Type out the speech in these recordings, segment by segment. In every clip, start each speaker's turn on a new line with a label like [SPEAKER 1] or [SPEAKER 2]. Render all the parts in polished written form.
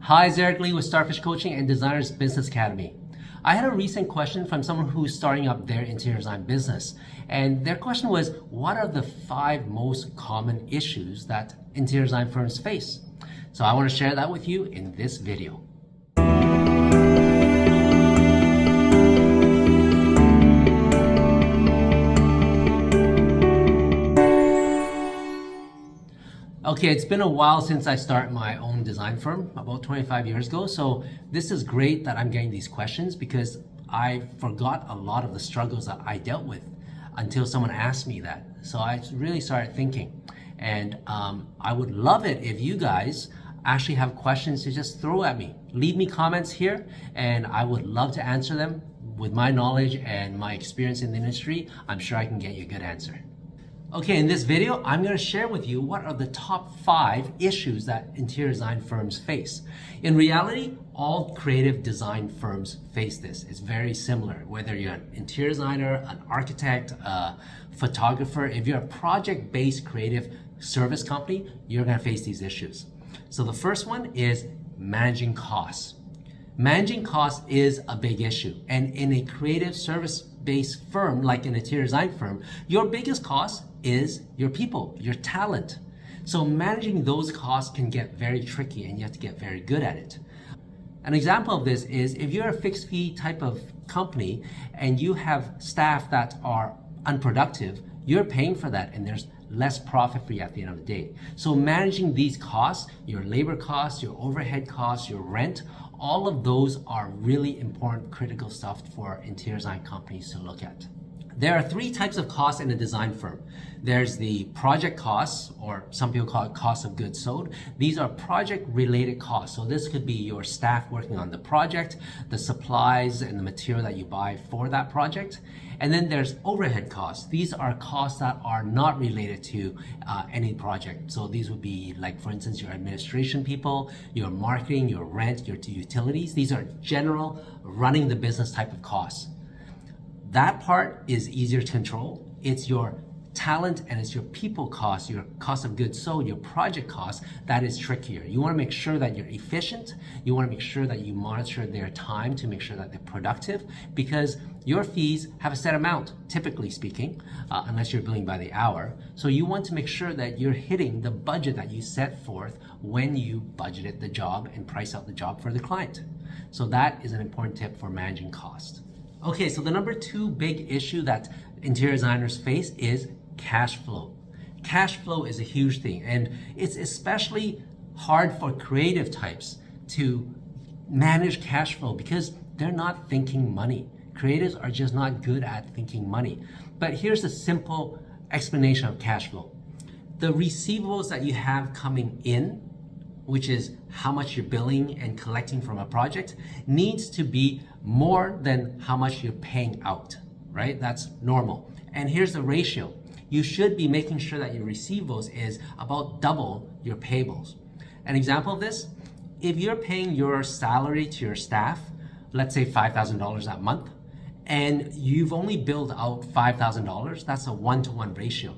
[SPEAKER 1] Hi, it's Eric Lee with Starfish Coaching and Designers Business Academy. I had a recent question from someone who's starting up their interior design business. And their question was, what are the 5 most common issues that interior design firms face? So I want to share that with you in this video. Okay, it's been a while since I started my own design firm, about 25 years ago. So this is great that I'm getting these questions because I forgot a lot of the struggles that I dealt with until someone asked me that. So I really started thinking. And I would love it if you guys actually have questions to just throw at me. Leave me comments here and I would love to answer them. With my knowledge and my experience in the industry, I'm sure I can get you a good answer. Okay, in this video, I'm going to share with you what are the top 5 issues that interior design firms face. In reality, all creative design firms face this. It's very similar, whether you're an interior designer, an architect, a photographer. If you're a project-based creative service company, you're going to face these issues. So the first one is managing costs. Managing costs is a big issue. And in a creative service-based firm, like an interior design firm, your biggest cost is your people, your talent. So managing those costs can get very tricky and you have to get very good at it. An example of this is if you're a fixed fee type of company and you have staff that are unproductive, you're paying for that and there's less profit for you at the end of the day. So managing these costs, your labor costs, your overhead costs, your rent, all of those are really important, critical stuff for interior design companies to look at. There are 3 types of costs in a design firm. There's the project costs, or some people call it cost of goods sold. These are project related costs. So this could be your staff working on the project, the supplies and the material that you buy for that project. And then there's overhead costs. These are costs that are not related to any project. So these would be like, for instance, your administration people, your marketing, your rent, your utilities. These are general running the business type of costs. That part is easier to control. It's your talent and it's your people cost, your cost of goods sold, your project cost, that is trickier. You want to make sure that you're efficient. You want to make sure that you monitor their time to make sure that they're productive, because your fees have a set amount, typically speaking, unless you're billing by the hour. So you want to make sure that you're hitting the budget that you set forth when you budgeted the job and price out the job for the client. So that is an important tip for managing cost. Okay, so the number 2 big issue that interior designers face is cash flow. Cash flow is a huge thing, and it's especially hard for creative types to manage cash flow because they're not thinking money. Creatives are just not good at thinking money. But here's a simple explanation of cash flow. The receivables that you have coming in, which is how much you're billing and collecting from a project, needs to be more than how much you're paying out, right? That's normal. And here's the ratio. You should be making sure that your receivables is about double your payables. An example of this, if you're paying your salary to your staff, let's say $5,000 that month, and you've only billed out $5,000, that's a 1-to-1 ratio.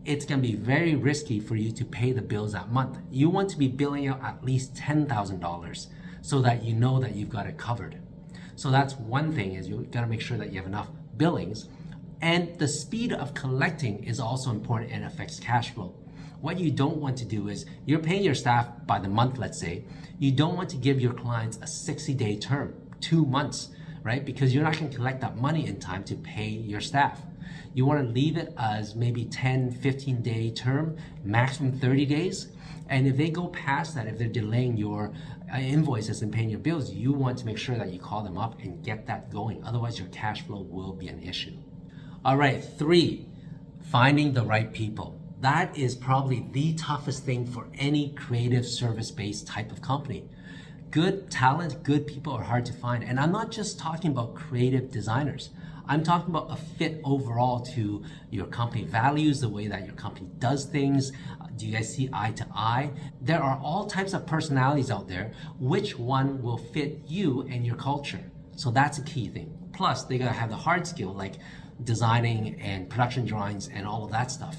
[SPEAKER 1] It's going to be very risky for you to pay the bills that month. You want to be billing out at least $10,000 so that you know that you've got it covered. So that's one thing, is you've got to make sure that you have enough billings. And the speed of collecting is also important and affects cash flow. What you don't want to do is, you're paying your staff by the month, let's say. You don't want to give your clients a 60-day term, 2 months, right? Because you're not going to collect that money in time to pay your staff. You want to leave it as maybe 10, 15-day term, maximum 30 days. And if they go past that, if they're delaying your invoices and paying your bills, you want to make sure that you call them up and get that going. Otherwise, your cash flow will be an issue. All right, 3, finding the right people. That is probably the toughest thing for any creative service-based type of company. Good talent, good people are hard to find. And I'm not just talking about creative designers. I'm talking about a fit overall to your company values, the way that your company does things. Do you guys see eye to eye? There are all types of personalities out there. Which one will fit you and your culture? So that's a key thing. Plus, they gotta have the hard skill like designing and production drawings and all of that stuff.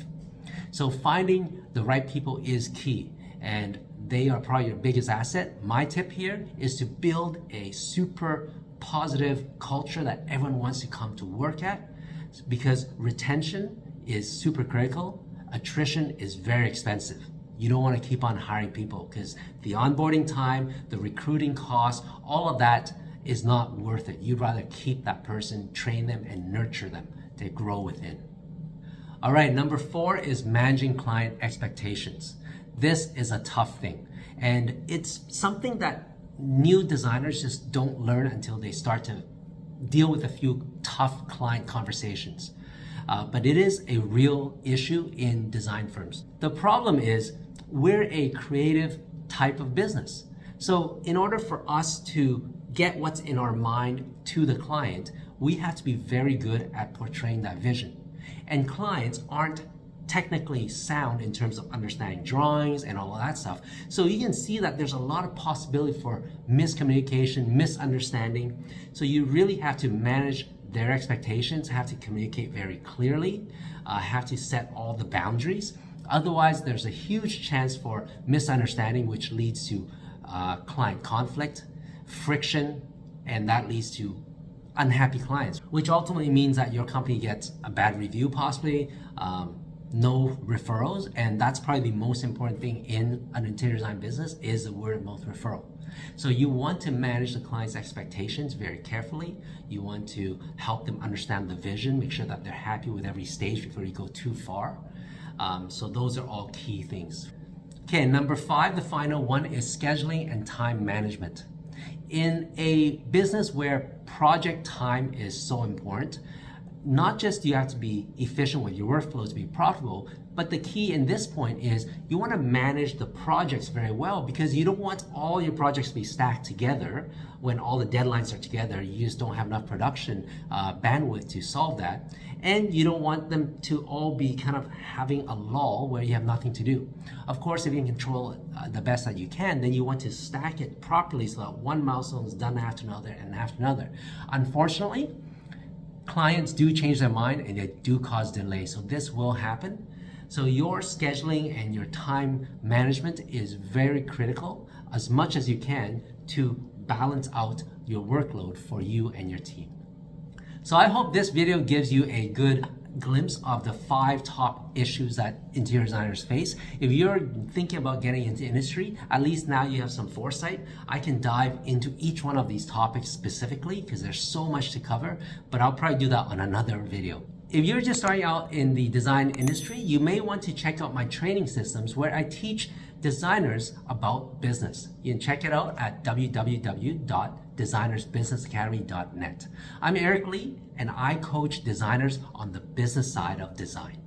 [SPEAKER 1] So finding the right people is key. And they are probably your biggest asset. My tip here is to build a super positive culture that everyone wants to come to work at, because retention is super critical. Attrition is very expensive. You don't want to keep on hiring people because the onboarding time, the recruiting costs, all of that is not worth it. You'd rather keep that person, train them, and nurture them to grow within. All right, number 4 is managing client expectations. This is a tough thing, and it's something that new designers just don't learn until they start to deal with a few tough client conversations. But it is a real issue in design firms. The problem is we're a creative type of business. So in order for us to get what's in our mind to the client, we have to be very good at portraying that vision. And clients aren't technically sound in terms of understanding drawings and all of that stuff. So you can see that there's a lot of possibility for miscommunication, misunderstanding. So you really have to manage their expectations, have to communicate very clearly, have to set all the boundaries. Otherwise, there's a huge chance for misunderstanding, which leads to client conflict, friction, and that leads to unhappy clients, which ultimately means that your company gets a bad review, possibly no referrals, and that's probably the most important thing in an interior design business is the word of mouth referral. So you want to manage the client's expectations very carefully. You want to help them understand the vision, make sure that they're happy with every stage before you go too far. So those are all key things. Okay, number 5, the final one, is scheduling and time management. In a business where project time is so important, not just do you have to be efficient with your workflows to be profitable, but the key in this point is you want to manage the projects very well, because you don't want all your projects to be stacked together when all the deadlines are together. You just don't have enough production bandwidth to solve that. And you don't want them to all be kind of having a lull where you have nothing to do. Of course, if you can control it the best that you can, then you want to stack it properly so that one milestone is done after another and after another. Unfortunately, clients do change their mind and they do cause delay. So this will happen. So your scheduling and your time management is very critical, as much as you can, to balance out your workload for you and your team. So I hope this video gives you a good glimpse of the 5 top issues that interior designers face. If you're thinking about getting into industry, at least now you have some foresight. I can dive into each one of these topics specifically because there's so much to cover, but I'll probably do that on another video. If you're just starting out in the design industry, you may want to check out my training systems where I teach designers about business. You can check it out at www.designersbusinessacademy.net. I'm Eric Lee, and I coach designers on the business side of design.